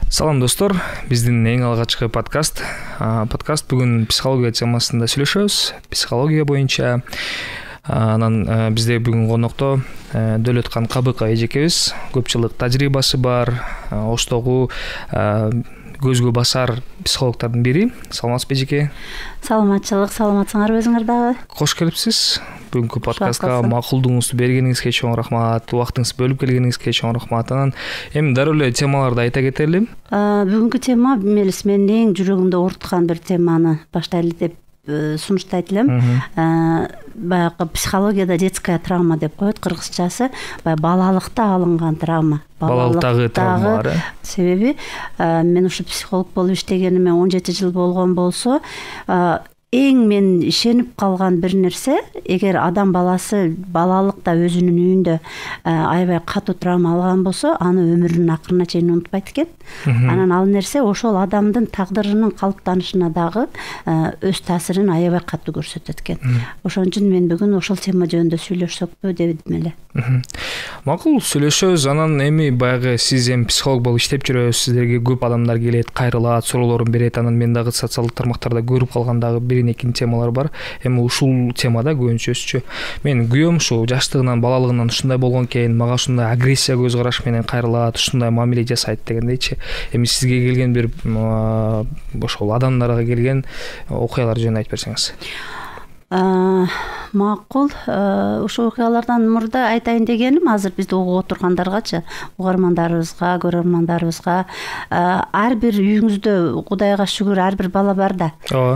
Салам достор, биздин эң алгачкы подкаст бүгүн психология темасында сүйлөшөбүз. Психология боюнча анан бизде бүгүн конокто Дөөлөткан Кабык эжекебиз. Көпчүлүк тажрыйбасы бар, Оштогу көзгө басар психологдордун бири. Саламатсызбы эжеке? Саламатчылык, саламатсыңарбы өзүңөр дагы? Кош келипсиз. Бүгүнкү подкастка макулдугуңузду бергениңизге чоң рахмат, убактыңызды бөлүп келгениңизге чоң рахмат. Анан эми дароо эле темаларды айта кетели. Бүгүнкү тема мелис менин эң жүрөгүмдү ооруткан бир теманы баштайлы деп сунуштайт элем. Баягы психологияда детская травма деп коет кыргызчасы. Балалыкта алынган травма. Балалыктагы травмалар. Себеби мен ушу психолог болуп иштегениме 17 жыл болгон болсо, эң мен ишенип калган бир нерсе, эгер адам баласы балалыкта өзүнүн үйүндө аябай катуу травма алган болсо, аны өмүрүнүн акырына чейин унутпайт экен. Анан ал нерсе ошол адамдын тагдырынын калыптанышына дагы өз таасирин аябай катуу көрсөтөт экен. Ошон үчүн мен бүгүн ошол тема жөнүндө сүйлөшсөкпү дедим эле. Макул, сүйлөшөбүз. Анан эми баягы сиз эми психолог болуп иштеп жүрөсүз, сиздерге көп адамдар келет, кайрылат, суроолорун берет. Анан мен дагы социалдык тармактарда көрүп калган дагы бир-эки темалар бар. Эми ушул темада көбүнчөсү мен күйөөм ушул жаштыгынан, балалыгынан ушундай болгон экен, мага ушундай агрессия көз караш менен кайрылат, ушундай мамиле жасайт дегендейчи. Эми сизге келген бир ошол адамдарга келген окуялар жөнүндө айтып берсеңиз. Макул, ушул окуялардан мурда айтайын дегеним, азыр бизди угуп отургандаргачы, угармандарыбызга, көрөрмандарыбызга, ар бир үйүңүздө Кудайга шүгүр ар бир бала бар да.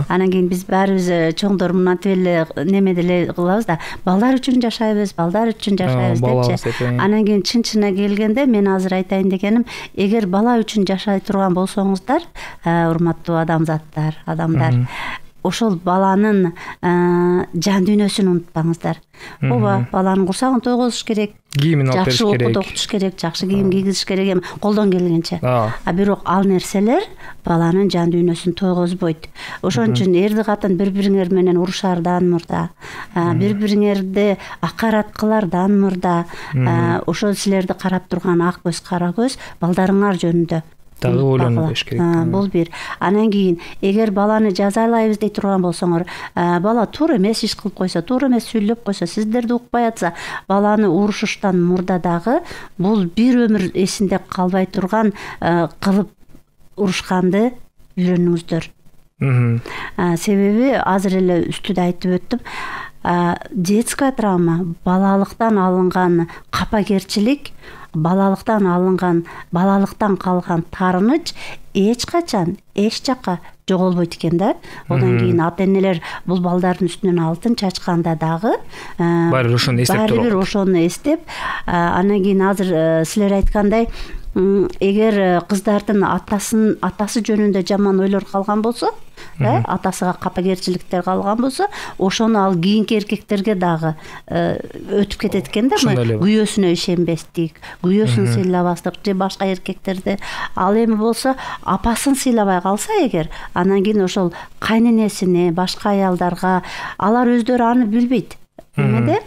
Анан кийин биз баарыбыз чоңдор мынтип эле неме деле кылабыз да, балдар үчүн жашайбыз депчи. Анан кийин чын-чынына келгенде мен азыр айтайын дегеним, эгер бала үчүн жашай турган болсоңуздар, урматтуу адамдар, ошол баланын жан дүйнөсүн унутпаңыздар. Ооба, баланын курсагын тойгозуш керек, кийимин алып бериш керек, жакшы окутуш керек, жакшы кийим кийгизиш керек, эми колдон келгенче. Бирок ал нерселер баланын жан дүйнөсүн тойгозбойт. Ошон үчүн эрди катын бири-бириңер менен урушаардан мурда, бири-бириңерди акарат кылардан мурда, ошол силерди карап турган ак көз, кара көз балдарыңар жөнүндө дагы ойлонуп бериш керек. Бул бир. Анан кийин, эгер баланы жазалайбыз дей турган болсоңор, бала туура эмес иш кылып койсо, туура эмес сүйлөп койсо, сиздерди укпай атса, баланы урушуштан мурда дагы бул бир өмүр эсинде калбай турган кылып урушканды үйрөнүңүздөр. Себеби азыр эле үстүдө айтып өттүм, детская травма, балалыктан алынган капакерчилик, балалыктан калган таарыныч эч качан эч жакка жоголбойт экен да. Одан кийин ата-энелер бул балдардын үстүнөн алтын чачканда дагы баары ошону эстеп турат. Баары ошону эстеп, анан кийин азыр силер айткандай, эгер кыздардын атасы жөнүндө жаман ойлор калган болсо, атасыга капакерчиликтер калган болсо, ошону ал кийинки эркектерге дагы өтүп кетет экен да. Күйөөсүнө ишенбестик, күйөөсүн сыйлабастык же башка эркектерди. Ал эми болсо апасын сыйлабай калса эгер, анан кийин ошол кайненесине, башка аялдарга, алар өздөрү аны билбейт. Эмеде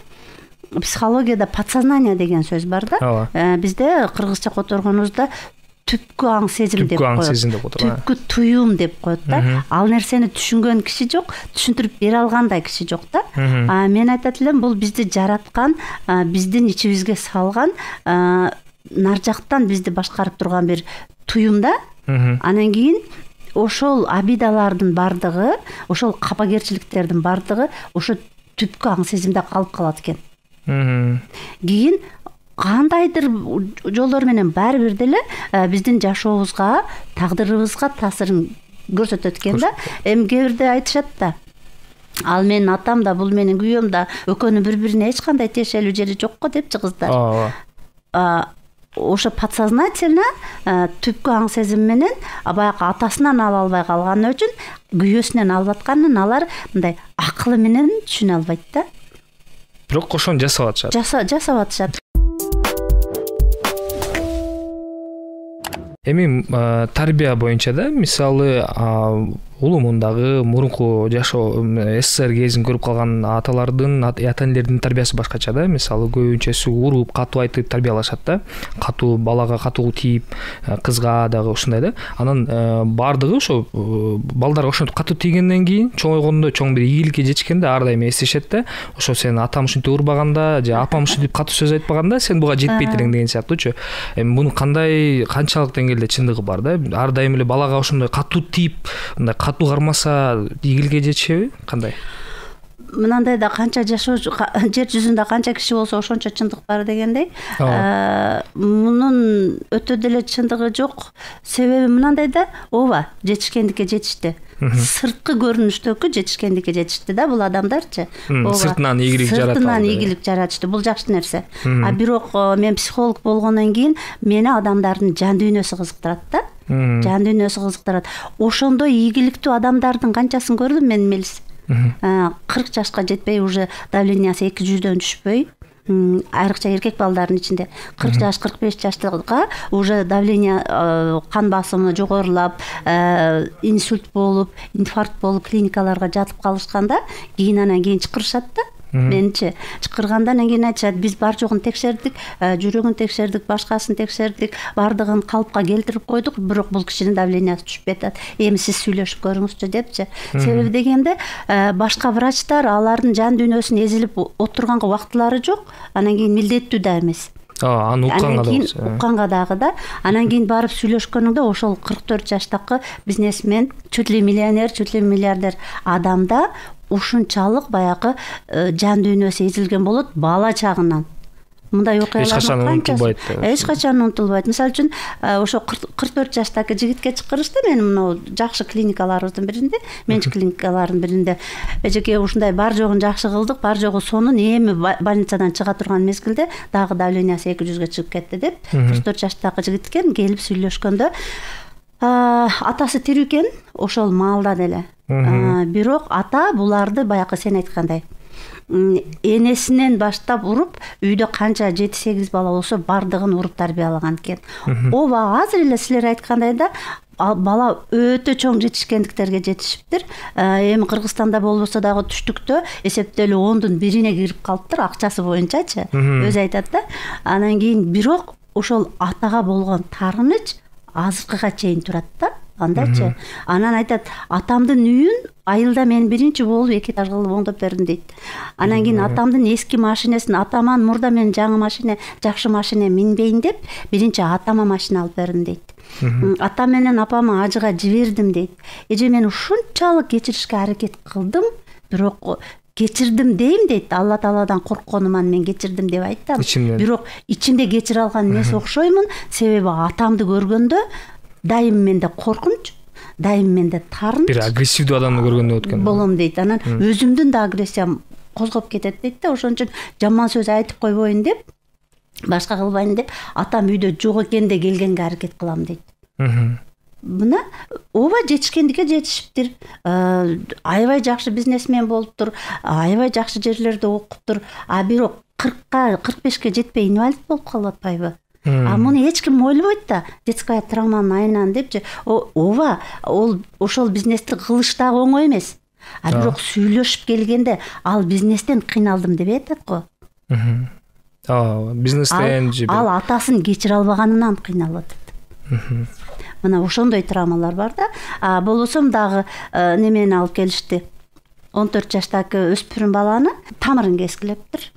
психологияда подсознание деген сөз бар да. Бизде кыргызча которгонубузда түпкү аң сезим деп коет. Түпкү туюм деп коет да. Ал нерсени түшүнгөн киши жок, түшүндүрүп бере алгандай киши жок да. Мен айтат элем, бул бизди жараткан, биздин ичибизге салган, нар жактан бизди башкарып турган бир туюм да. Анан кийин ошол обидалардын бардыгы, ошол капакерчиликтердин бардыгы ошо түпкү аң сезимде калып калат экен. Кийин кандайдыр жолдор менен баары бир деле биздин жашообузга, тагдырыбызга таасирин көрсөтөт экен да. Эми кээ бирде айтышат да, ал менин атам да, бул менин күйөөм да, экөөнүн бири-бирине эч кандай тиешелүү жери жок го депчи кыздар. Ошо подсознательно түпкү аң сезим менен баягы атасынан ала албай калганы үчүн күйөөсүнөн алып атканын алар мындай акылы менен түшүнө албайт да. Бирок ошону жасап атышат. Эми тарбия боюнча да, мисалы улумундагы мурунку жашоо СССР кезин көрүп калган аталардын ата энелердин тарбиясы башкача да. Мисалы көбүнчөсү уруп катуу айтып тарбиялашат да, катуу балага катуу тийип, кызга дагы ушундай да. Анан баардыгы ошо балдарга ошентип катуу тийгенден кийин чоң ойгондо, чоң бир ийгиликке жетишкенде ар дайым эстешет да, ошо сен атам ушинтип урбаганда же апам ушинтип катуу сөз айтпаганда сен буга жетпейт элең деген сыяктуучу. Эми мунун канчалык деңгээлде чындыгы бар да. Ар дайым эле балага ошондой катуу тийип, мындай катуу кармаса ийгиликке жетишеби, кандай? Мынандай да канча жашоочу жер жүзүндө канча киши болсо ошончо чындык бар дегендей. Мунун өтө деле чындыгы жок. Себеби мынандай да, ооба, жетишкендикке жетишти. Сырткы көрүнүштөгү жетишкендикке жетишти да бул адамдарчы. Сыртынан ийгилик жаратты. Сыртынан ийгилик жаратышты. Бул жакшы нерсе. А бирок мен психолог болгондон кийин мени адамдардын жан дүйнөсү кызыктырат да. Жан дүйнөсү кызыктырат. Ошондой ийгиликтүү адамдардын канчасын көрдүм мен, Мелис. 40 жашка жетпей уже давлениясы 200дөн түшпөй, айрыкча эркек балдардын ичинде 40 жаш 45 жаштагы уже давление, кан басымы жогорулап, инсульт болуп, инфаркт болуп клиникаларга жатып калышканда, анан кийин чакырышат да. Менчи чакыргандан кийин айтышат, биз бар жогун текшердик, жүрөгүн текшердик, башкасын текшердик, бардыгын калыпка келтирип койдук, бирок бул кишинин давлениясы түшүп жатат. Эми сиз сүйлөшүп көрүңүзчү депчи. Себеби дегенде башка врачтар алардын жан дүйнөсүн эзилип отурганга убактылары жок, анан кийин милдеттүү да эмес. Аны укканга дагы да. Анан кийин барып сүйлөшкөнүңдө ошол 44 жаштагы бизнесмен, чуть ли миллионер, чуть ли миллиардер адамда ушунчалык баягы жан дүйнөсү эзилген болот бала чагынан. Мындай окуялар эч качан унутулбайт. Мисалы үчүн ошо 44 жаштагы жигитке чакырышты мени мына жакшы клиникаларыбыздын биринде, менчи клиникалардын биринде. Эжеке ушундай бар жогун жакшы кылдык, бар жогу сонун эми больницадан чыга турган мезгилде дагы давлениясы 200ге чыгып кетти деп 44 жаштагы жигит экен. Келип сүйлөшкөндө атасы тирүү экен ошол маалда деле. Бирок ата буларды баягы сен айткандай энесинен баштап уруп, үйдө канча 7-8 бала болсо бардыгын уруп тарбиялаган экен. Ооба, азыр эле силер айткандай да, бала өтө чоң жетишкендиктерге жетишиптир. Эми Кыргызстанда болбосо дагы түштүктө эсептелүү 10дун 1-ине кирип калыптыр акчасы боюнчачы. Өзү айтат да. Анан кийин бирок ошол атага болгон таарыныч азыркыга чейин турат да. Андачы. Анан айтат, атамдын үйүн айылда мен биринчи болуп 2 этаж кылып оңдоп бердим дейт. Анан кийин атамдын эски машинесин, атаман мурда мен жаңы машина, жакшы машина минбейин деп, биринчи атама машина алып бердим дейт. Атам менен апамы ажыга жибердим дейт. Эже мен ушунчалык кечиришке аракет кылдым, бирок кечирдим дейм дейт. Алла Тааладан коркконуман мен кечирдим деп айттым. Бирок ичимде кечире алган эмес окшоймун, себеби атамды көргөндө дайым менде коркунч, дайым менде таарынч. Бир агрессивдүү адамды көргөндө өткөн. Болом дейт. Анан өзүмдүн да агрессиям козгоп кетет дейт да. Ошон үчүн жаман сөз айтып койбойн деп, башка кылбайын деп, атам үйдө жок экенде келгенге аракет кылам дейт. Мына ооба жетишкендикке жетишиптир. Аябай жакшы бизнесмен болуптур, аябай жакшы жерлерде окуптур. А бирок 40-ка, 45-ке жетпей инвалид болуп калып атпайбы? Муну эч ким ойлобойт да, детская травманын айынан депчи. Ооба, ошол бизнести кылыш дагы оңой эмес. А бирок сүйлөшүп келгенде ал бизнестен кыйналдым деп айтат го. Бизнестен ал атасын кечире албаганынан кыйналып атат. Мына ошондой травмалар бар да. Болбосом дагы немени алып келишти. 14 жаштагы өспүрүм баланы тамырын кескилептир.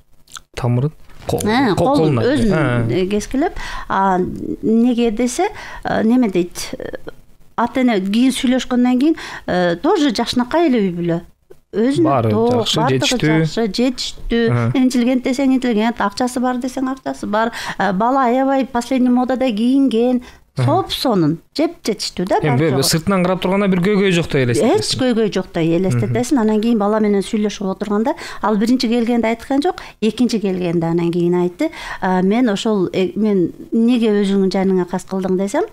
Тамырын? Колун өзүн кескилеп, неге десе, неме дейт, ата-эне кийин сүйлөшкөндөн кийин тоже жакшынакай эле үй бүлө. Өзүнө жакшы жетиштүү, интеллигент десең интеллигент, акчасы бар десең акчасы бар, бала аябай последний модада кийинген, соп-сонун, жеп жетиштүү да. Эми сыртынан карап турганда бир көйгөй жоктой элестетесиң. Эч көйгөй жоктой элестетесиң. Анан кийин бала менен сүйлөшүп отурганда, ал биринчи келгенде айткан жок, экинчи келгенде анан кийин айтты. Мен ошол мен неге өзүңдүн жаныңа кас кылдың десем,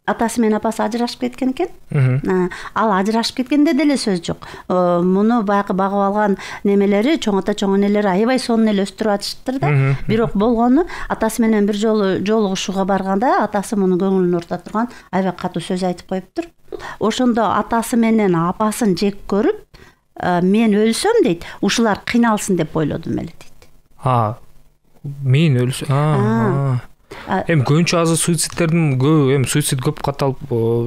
атасы менен апасы ажырашып кеткен экен. Ал ажырашып кеткенде деле сөз жок. Муну баягы багып алган немелери, чоң ата чоң энелери аябай сонун эле өстүрүп атышыптыр да. Бирок болгону атасы менен бир жолу жолугушууга барганда атасы мунун көңүлүн оорута турган аябай катуу сөз айтып коюптур. Ошондо атасы менен апасын жек көрүп, мен өлсөм дейт, ушулар кыйналсын деп ойлодум эле дейт. Мен өлсөм. Эми көбүнчө азыр суицидтердин көп, суицид көп катталып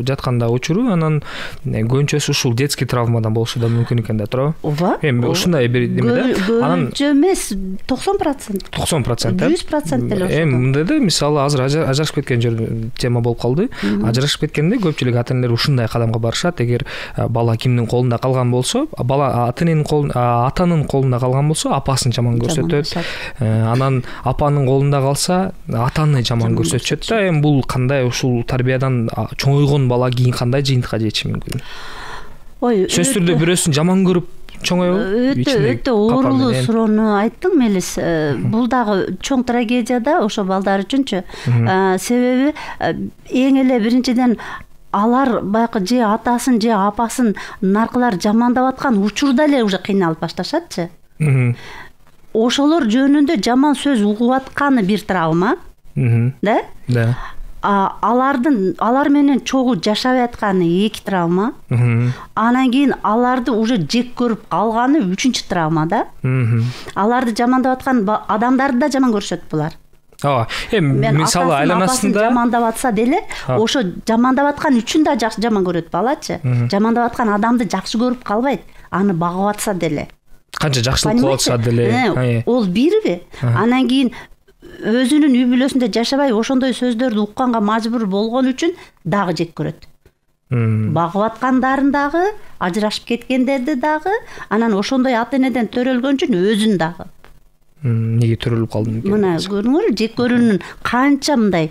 жатканда учуру, анан көбүнчөсү ушул детский травмадан болушу да мүмкүн экен да, туурабы? Ооба. Эми ушундай бир неме да. Көбүнчө эмес, 90%. 90%. 100% деле ошол. Эми мындай да, мисалы азыр ажырашып кеткен тема болуп калды. Ажырашып кеткенде көпчүлүк ата-энелер ушундай кадамга барышат. Эгер бала кимдин колунда калган болсо, бала атанын колунда калган болсо, апасын жаман көрсөтөт. Анан апанын колунда калса, атаны жаман көрсөтчүт да. Эми бул кандай, ушул тарбиядан чоңойгон бала кийин кандай жыйынтыкка жетиши мүмкүн? Ой, сөзсүз түрдө бирөөсүн жаман көрүп чоңоюп, өтө оорулуу суроону айттың, Мелис. Бул дагы чоң трагедия да ошо балдар үчүнчү. Себеби эң эле биринчиден алар баягы же атасын же апасын наркылар жамандап аткан учурда эле уже кыйналып башташатчы. Ошолор жөнүндө жаман сөз угуп атканы бир травма. Да? Да. Алар менен чогуу жашабай атканы 2 травма. Анан кийин аларды уже жек көрүп калганы 3-чү травма да. Аларды жамандап аткан адамдарды да жаман көрүшөт булар. Эми мисалы айланасында жамандап атса деле, ошо жамандап аткан үчүн да жаман көрөт балачы. Жамандап аткан адамды жакшы көрүп калбайт, аны багып атса деле. Канча жакшылык кылып атса деле. Ол бириби? Анан кийин өзүнүн үй бүлөсүндө жашабай ошондой сөздөрдү укканга мажбур болгон үчүн дагы жек көрөт. Багып аткандарын дагы, ажырашып кеткендерди дагы, анан ошондой ата-энеден төрөлгөн үчүн өзүн дагы. Неге төрөлүп калдым экен? Мына көрүңөр, жек көрүүнүн канча мындай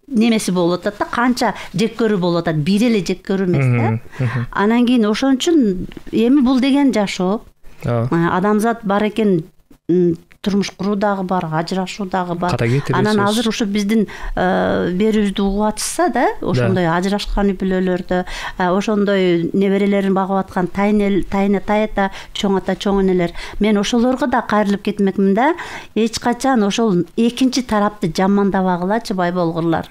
немеси болуп атат да, канча жек көрүү болуп атат, бир эле жек көрүү эмес да. Анан кийин ошон үчүн эми бул деген жашоо. Адамзат бар экен, турмуш куруу дагы бар, ажырашуу дагы бар. Анан азыр ушу биздин берүүбүздү угуп атышса да, ошондой ажырашкан үй бүлөлөрдө, ошондой неберелерин багып аткан тайата, чоң ата, чоң энелер, мен ошолорго да кайрылып кетмекмин да. Эч качан ошол экинчи тарапты жамандабагылачы, бай болгурлар.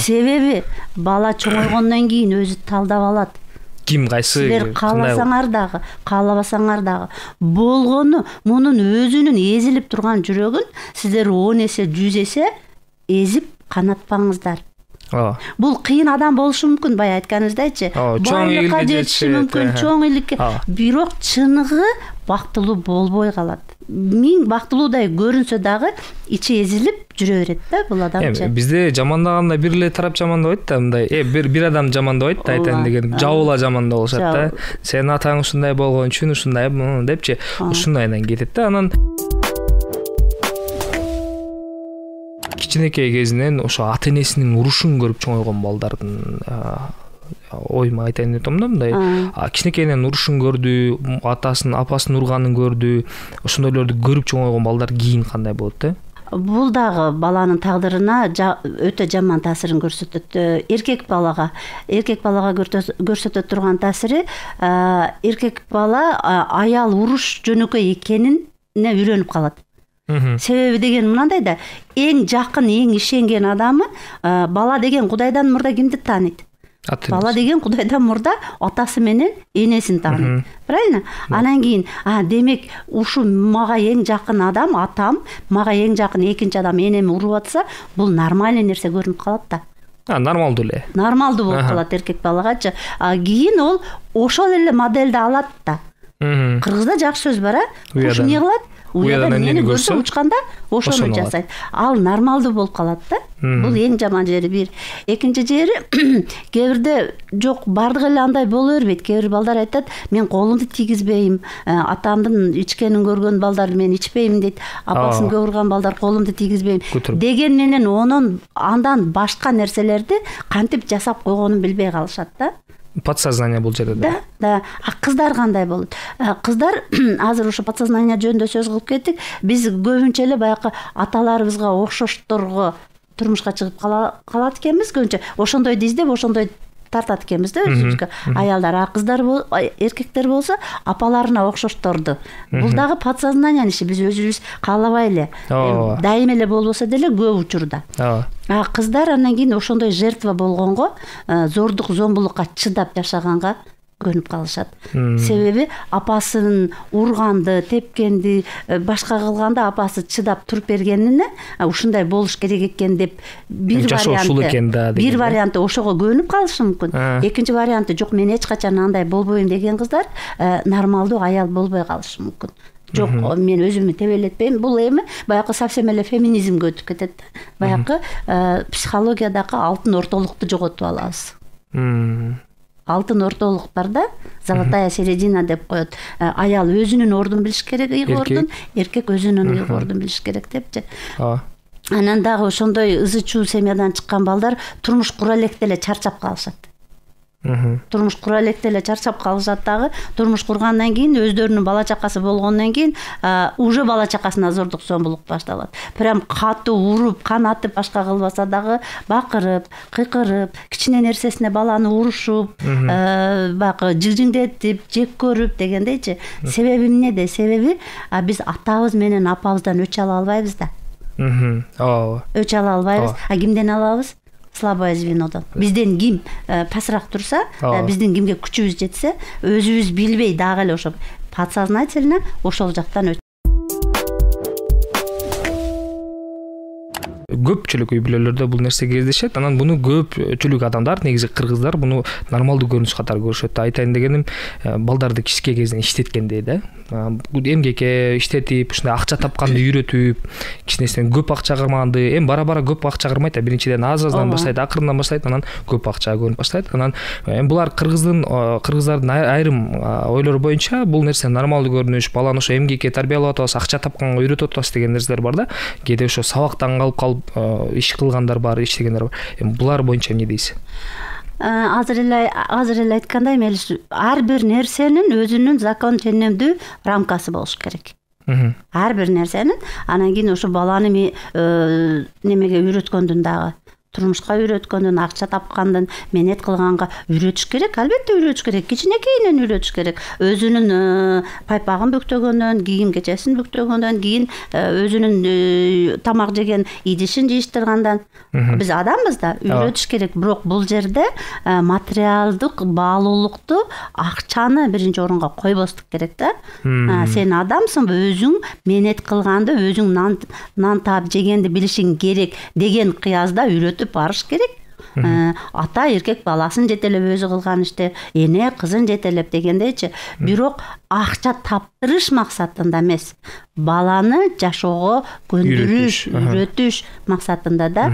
Себеби бала чоңойгондон кийин өзү талдап алат. Ким кайсы, силер кааласаңар дагы, каалабасаңар дагы болгону мунун өзүнүн эзилип турган жүрөгүн сиздер 10 эсе, 100 эсе эзип канатпаңыздар. Бул кыйын адам болушу мүмкүн, бай айтканыңыздайчы. Байлыкка жетиши мүмкүн, чоң иликке, бирок чыныгы бактылуу болбой калат. Миң бактылуудай көрүнсө дагы ичи эзилип жүрө берет да бул адамчы. Бизде жамандаганда бир эле тарап жамандабайт да, мындай бир адам жамандабайт да, айтайын деген жабыла жамандап алышат да. Сенин атаң ушундай болгон үчүн ушундай депчи, ушундайдан кетет да. Анан кичинекей кезинен ошо ата-энесинин урушун көрүп чоңойгон балдардын ойма айтайын деп атам да, мындай кичинекейинен урушун көрдү, атасын, апасын урганын көрдү, ошондойлорду көрүп чоңойгон балдар кийин кандай болот да? Бул дагы баланын тагдырына өтө жаман таасирин көрсөтөт. Эркек балага көрсөтө турган таасири, эркек бала аял уруш жөнөкөй экенине үйрөнүп калат. Себеби деген мынандай да, эң жакын, эң ишенген адамы бала деген Кудайдан мурда кимди тааныйт? Бала деген Кудайдан мурда атасы менен энесин тааныйт. Правильно? Анан кийин, демек ушу мага эң жакын адам атам, мага эң жакын экинчи адам энем уруп атса, бул нормальный нерсе көрүнүп калат да. Нормалдуу эле. Нормалдуу болуп калат эркек балагачы. Кийин ол ошол эле модельди алат да. Кыргызда жакшы сөз бар, куш эмне кылат? Уядан мени көрсө учканда ошону жасайт. Ал нормалдуу болуп калат да. Бул эң жаман жери бир. Экинчи жери, кээ бирде жок, бардык эле андай боло бербейт. Кээ бир балдар айтат, мен колумду тийгизбейм, атамдын ичкенин көргөн балдар мен ичпейм дейт. Апасын көп урган балдар колумду тийгизбейм деген менен андан башка нерселерди кантип жасап койгонун билбей калышат да. Подсознание бул жерде. Да. Кыздар кандай болот? Кыздар азыр ошо подсознание жөнүндө сөз кылып кеттик. Биз көбүнчө эле баягы аталарыбызга окшошторго турмушка чыгып калат экенбиз көбүнчө. Ошондойду издеп, ошондой тартат экенбиз да өзүбүзгө. Аялдар, кыздар эркектер болсо апаларына окшошторду. Бул дагы подсознание иши, биз өзүбүз каалабай эле. Дайым эле болбосо деле көп учурда. Кыздар андан кийин ошондой жертва болгонго, зордук, зомбулукка чыдап жашаганга көнүп калышат. Себеби апасын урганды, тепкенди, башка кылганда апасы чыдап туруп бергенине ушундай болуш керек экен деп бир варианты ошого көнүп калышы мүмкүн. Экинчи варианты жок, мен эч качан андай болбойм деген кыздар нормалдуу аял болбой калышы мүмкүн. Жок, мен өзүмдү тебелетпейм. Бул эми баягы совсем эле феминизмге өтүп кетет. Баягы психологиядагы алтын ортолукту жоготуп алабыз. Алтын ортолуктарда золотая середина деп коет. Аял өзүнүн ордун билиш керек, ордун, эркек өзүнүн ордун билиш керек депчи. Анан дагы ошондой ызы-чуу семьядан чыккан балдар турмуш кура электе эле чарчап калышат. Турмуш кура электе эле чарчап калышат дагы. Турмуш кургандан кийин өздөрүнүн бала чакасы болгондон кийин уже бала чакасына зордук, зомбулук башталат. Прям катуу уруп, канатып, башка кылбаса дагы бакырып, кыйкырып, кичине нерсесине баланы урушуп, баягы жигжиңдетип, жек көрүп дегендейчи. Себеби эмнеде? Себеби биз атабыз менен апабыздан өч ала албайбыз да. Өч ала албайбыз. Кимден алабыз? Слабое звенодон. Бизден ким пасыраак турса, биздин кимге күчүбүз жетсе, өзүбүз билбей дагы эле ошо подсознательно ошол жактан көпчүлүк үй бүлөлөрдө бул нерсе кездешет. Анан буну көпчүлүк адамдар, негизи кыргыздар буну нормалдуу көрүнүш катары көрүшөт. Айтайын дегеним, балдарды кичке кезинен иштеткенде да, эмгекке иштетип, ушундай акча тапканды үйрөтүп, кичинесинен көп акча кырмаганды, эми бара-бара көп акча кырмайт, биринчиден аз-аздан баштайт, акырындан баштайт, анан көп акча көрүнүп баштайт. Анан булар кыргыздардын айрым ойлору боюнча бул нерсе нормалдуу көрүнүш, баланы ошо эмгекке тарбиялап атабыз, акча тапканга үйрөтүп атабыз деген нерселер бар да. Кээде ошо сабактан калып иш кылгандар бар, иштегендер бар. Эми булар боюнча эмне дейсиз? Азыр эле айткандай, Мелиш, ар бир нерсенин өзүнүн закон ченемдүү рамкасы болуш керек. Ар бир нерсенин. Анан кийин ошо баланы немеге үйрөткөндүн дагы, турмушка үйрөткөндүн, акча тапкандын, менет кылганга үйрөтүш керек. Албетте үйрөтүш керек. Кичинекейинен үйрөтүш керек. Өзүнүн пайпагын бүктөгөндөн, кийим кечесин бүктөгөндөн кийин, өзүнүн тамак жеген идишин жыйыштыргандан биз адамбыз да, үйрөтүш керек. Бирок бул жерде материалдык баалуулукту, акчаны биринчи орунга койбостук керек да. Сен адамсың, өзүң менет кылганды, өзүң нан таап жегенди билишиң керек деген кыязда үйрөтүп барыш керек. Ата эркек баласын жетелеп өзү кылган иште, эне кызын жетелеп дегендейчи. Бирок акча таптырыш максатында эмес, баланы жашоого көндүрүш, үйрөтүш максатында да.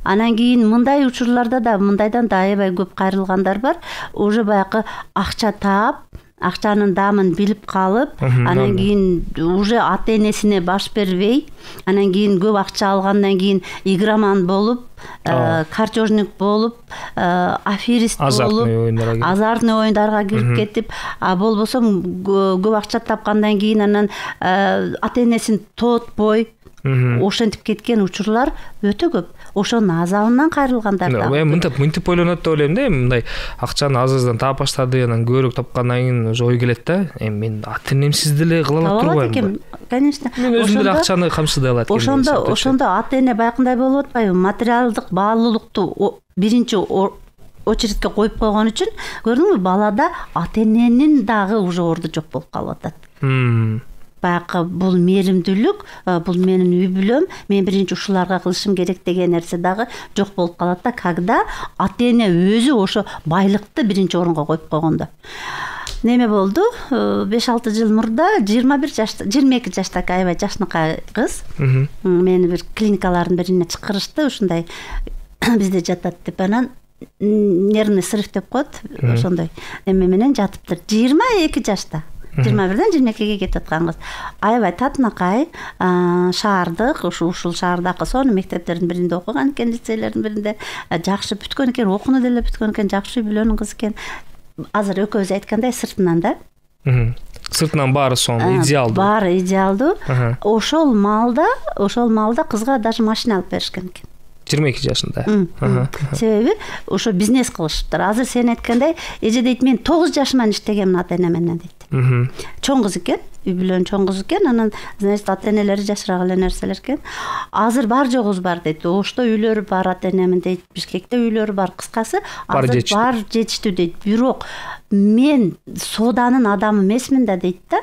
Анан кийин мындай учурларда да, мындайдан да аябай көп кайрылгандар бар. Уже баягы акча таап, акчанын даамын билип калып, анан кийин уже ата энесине баш бербей, анан кийин көп акча алгандан кийин игроман болуп, картежник болуп, аферист болуп, азартный оюндарга кирип кетип, болбосо көп акча тапкандан кийин анан ата энесин тоотпой ошентип кеткен учурлар өтө көп. Ошонун азабынан кайрылгандар да. Мынтип ойлонот деп ойлойм да, мындай акчаны аз-аздан таап баштады, анан көбүрөөк тапкандан кийин уже ой келет да, мен ата энемсиз деле кыла алат турбаймынбы? Конечно. Мен өзүм деле акчаны камсыздай алат экен. Ошондо ата эне баягындай болуп атпайбы? Материалдык баалуулукту биринчи очередке коюп койгон үчүн, көрдүңбү, балада ата эненин дагы уже орду жок болуп калып атат. Баягы бул мээримдүүлүк, бул менин үй бүлөм, мен биринчи ушуларга кылышым керек деген нерсе дагы жок болуп калат да, когда ата эне өзү ошо байлыкты биринчи орунга коюп койгондо. Неме болду? 5-6 жыл мурда 22 жаштагы аябай жашнакай кыз мени бир клиникалардын бирине чакырышты, ушундай бизде жатат деп, анан нервный срыв деп коет, ошондой эме менен жатыптыр. 22 жашта. 21-ден 22-ге кетип аткан кыз. Аябай татынакай, шаардык, ушул шаардагы сонун мектептердин биринде окуган экен, лицейлердин биринде. Жакшы бүткөн экен, окууну деле бүткөн экен, жакшы үй бүлөнүн кызы экен. Азыр экөөбүз айткандай сыртынан да. Сыртынан баары сонун идеалдуу. Баары идеалдуу. Ошол маалда кызга даже машина алып беришкен экен. 22 жашында. Себеби ошо бизнес кылышыптыр. Азыр сен айткандай, эже дейт, мен 9 жашыман иштегемин ата-эне менен дейт. Чоң кыз экен, үй бүлөнүн чоң кызы экен, анан значит ата-энелери жашыраак эле нерселер экен. Азыр бар жогубуз бар дейт. Ошто үйлөрү бар ата-энемин дейт, Бишкекте үйлөрү бар. Кыскасы, азыр бар жетиштүү дейт. Бирок мен соданын адамы эмесмин да дейт да.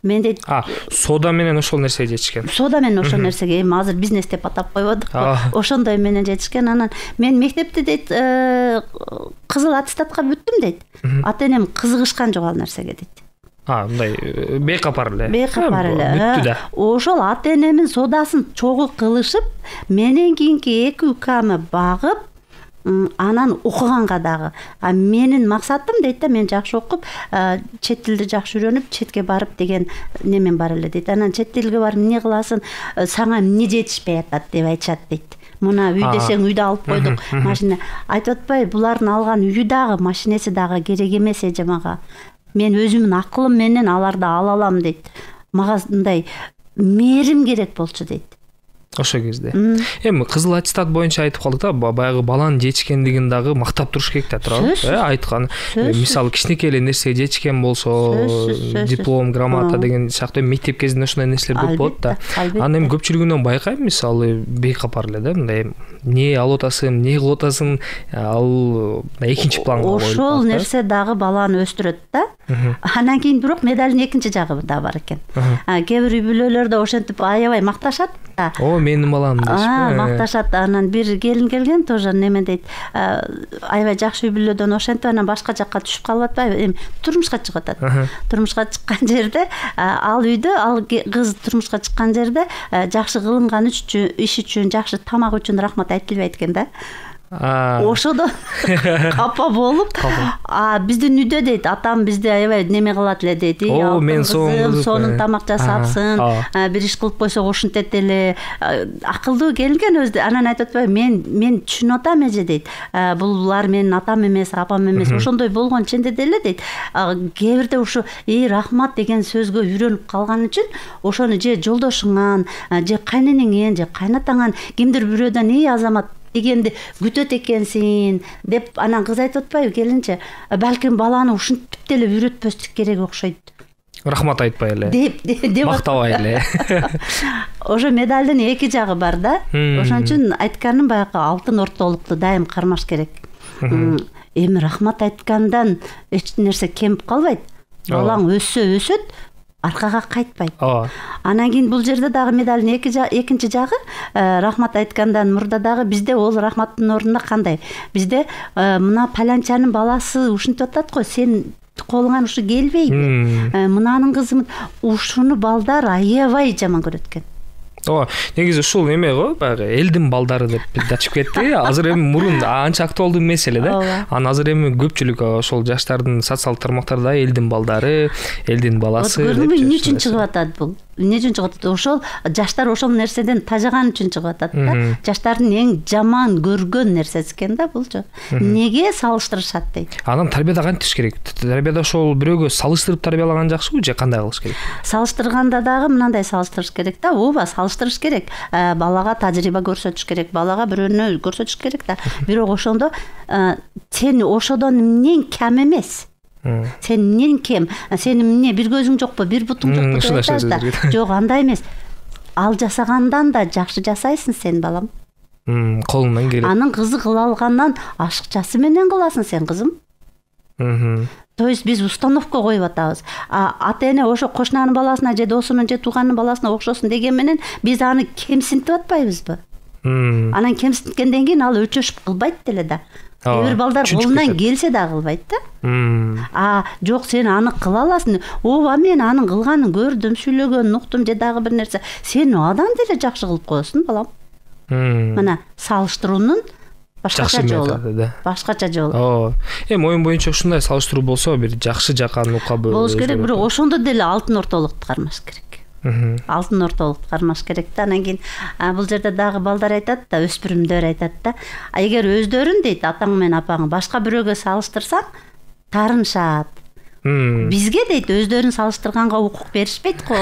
Мен дейт, сода менен ошол нерсеге жетишкен. Сода менен ошол нерсеге, эми азыр бизнес деп атап койбодук. Ошондой менен жетишкен. Анан мен мектепти дейт, кызыл аттестатка бүттүм дейт. Ата-энем кызыгышкан жок ал нерсеге дейт. Мындай бейкапар эле. Бейкапар эле. Бүттү да. Ошол ата-энемин содасын чогуу кылышып, менен кийинки 2 укамы багып, анан окуганга дагы. Менин максатым дейт да, мен жакшы окуп, чет тилди жакшы үйрөнүп, четке барып деген немен бар эле дейт. Анан чет тилге барып эмне кыласың, сага эмне жетишпей атат деп айтышат дейт. Мына үй десең үйдө алып койдук, машина. Айтып атпай, булардын алган үйү дагы, машинеси дагы керек эмес эжемага. Мен өзүмдүн акылым менен аларды ала алам дейт. Мага мындай мээрим керек болчу дейт. Ошо кезде. Эми кызыл аттестат боюнча айтып калдык да, баягы баланын жетишкендигин дагы мактап туруш керек да, туурабы? Айткан, мисалы кичинекей эле нерсеге жетишкен болсо, диплом, грамота деген сыяктуу мектеп кезинде ошондой нерселер көп болот да. Анан эми көпчүлүгүнөн байкайм, мисалы бейкапар эле да, мындай эмне алып атасың, эмне кылып атасың, ал экинчи планга коюлуп. Ошол нерсе дагы баланы өстүрөт да. Анан кийин бирок медалдын экинчи жагы да бар экен. Кээ бир үй бүлөлөрдө ошентип аябай макташат да. Менин балам дейт. Макташат. Анан бир келин келген, тоже неме дейт, аябай жакшы үй бүлөдөн ошентип анан башка жакка түшүп калып атпайбы, эми турмушка чыгып атат. Турмушка чыккан жерде, ал үйдө, ал кыз турмушка чыккан жерде жакшы кылынган иш үчүн, жакшы тамак үчүн рахмат айтылбайт экен да. Ошодо капа болуп, биздин үйдө дейт, атам бизди аябай неме кылат эле дейт. Мен сонун тамак жасапсың, бир иш кылып койсок ушинтет эле. Акылдуу келген өзү. Анан айтып атпайбы, мен түшүнүп атам эже дейт. Булар менин атам эмес, апам эмес. Ошондой болгон ченде деле дейт. Кээ бирде ушу рахмат деген сөзгө үйрөнүп калган үчүн ошону же жолдошуңан, же кайненеңен, же кайнатаңан кимдир бирөөдөн азамат дегенди күтөт экенсиң деп, анан кыз айтып атпайбы келинче, балким баланы ушинтип деле үйрөтпөстүк керек окшойт. Рахмат айтпай эле. Деп мактабай эле. Ошо медалдын эки жагы бар да. Ошон үчүн айтканым баягы алтын ортолукту дайым кармаш керек. Эми рахмат айткандан эч нерсе кемип калбайт. Балаң өссөт, аркага кайтпайт. Анан кийин бул жерде дагы медалдын экинчи жагы, рахмат айткандан мурда дагы бизде ол рахматтын ордуна кандай? Бизде мына паланчанын баласы ушинтип атат го, сен колуңан ушу келбейби? Мынанын кызы, ушуну балдар аябай жаман көрөт экен. Негизи ушул эме го, баягы элдин балдары деп дачып кетти. Азыр эми мурун анча актуалдуу эмес эле да. Анан азыр эми көпчүлүк ошол жаштардын социалдык тармактарда элдин балдары, элдин баласы деп. Эмне үчүн чыгып атат бул? Эмне үчүн чыгып атат? Ошол жаштар ошол нерседен тажаган үчүн чыгып атат да. Жаштардын эң жаман көргөн нерсеси экен да булчу. Неге салыштырышат дейт. Анан тарбияда кантиш керек? Тарбияда ошол бирөөгө салыштырып тарбиялаган жакшыбы же кандай кылыш керек? Салыштырганда дагы мындай салыштырыш керек да. Ооба, салыштырыш керек. Балага тажрыйба көрсөтүш керек, балага бирөөнү көрсөтүш керек да. Бирок ошондо сен ошодон эмнең кем эмес. Сен эмнең кем? Сенин эмне бир көзүң жокпу, бир бутуң жокпу деп айтасыз да. Жок, андай эмес. Ал жасагандан да жакшы жасайсың сен, балам. Колуңдан келет. Анын кызы кыла алгандан ашыкчасы менен кыласың сен, кызым. То есть биз установка коюп атабыз. Ата-эне ошо кошунанын баласына же досунун же тууганынын баласына окшосун деген менен биз аны кемсинтип атпайбызбы? Анан кемсинткенден кийин ал өчөшүп кылбайт деле да. Кээ бир балдар колунан келсе да кылбайт да. Жок, сен аны кыла аласың. Ооба, мен анын кылганын көрдүм, сүйлөгөнүн уктум же дагы бир нерсе. Сен адан деле жакшы кылып коесуң, балам. Мына салыштыруунун башкача жолу. Эми оюн боюнча ушундай салыштыруу болсо, бир жакшы жакан укабы болуш керек, бирок ошондо деле алтын ортолукту кармаш керек. Алтын ортолукту кармаш керек да. Анан кийин бул жерде дагы балдар айтат да, өспүрүмдөр айтат да. Эгер өздөрүн дейт, атаң менен апаң башка бирөөгө салыштырсаң, таарынышат. Бизге дейт өздөрүн салыштырганга укук беришпейт го.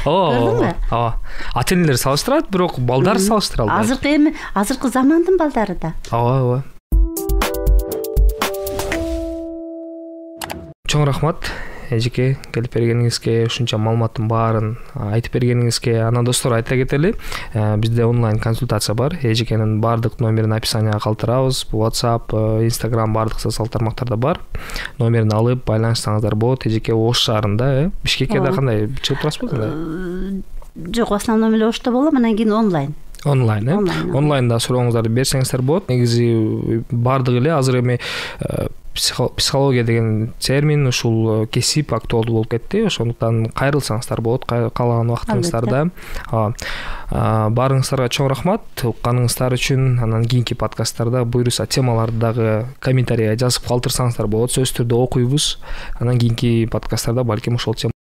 Көрдүңбү? Ооба. Ата энелер салыштырат, бирок балдар салыштыра албайт. Азыркы замандын балдары да. Ооба. Чоң рахмат эжеке, келип бергениңизге, ушунча маалыматтын баарын айтып бергениңизге. Анан достор, айта кетели, бизде онлайн консультация бар. Эжекенин баардык номерин описанияга калтырабыз. WhatsApp, Instagram баардык социалдык тармактарда бар. Номерин алып байланышсаңыздар болот. Эжеке Ош шаарында, Бишкекке да кандай чыгып турасызбы? Жок, в основном эле Ошто болом, анан кийин онлайн. Онлайнда сурооңуздарды берсеңиздер болот. Негизи баардык эле азыр эми психология деген термин ушул кесип актуалдуу болуп кетти. Ошондуктан кайрылсаңыздар болот каалаган убактыңыздарда. Баарыңыздарга чоң рахмат укканыңыздар үчүн. Анан кийинки подкасттарда буюрса темаларды дагы комментарийге жазып калтырсаңыздар болот. Сөзсүз түрдө окуйбуз. Анан кийинки подкасттарда балким ошол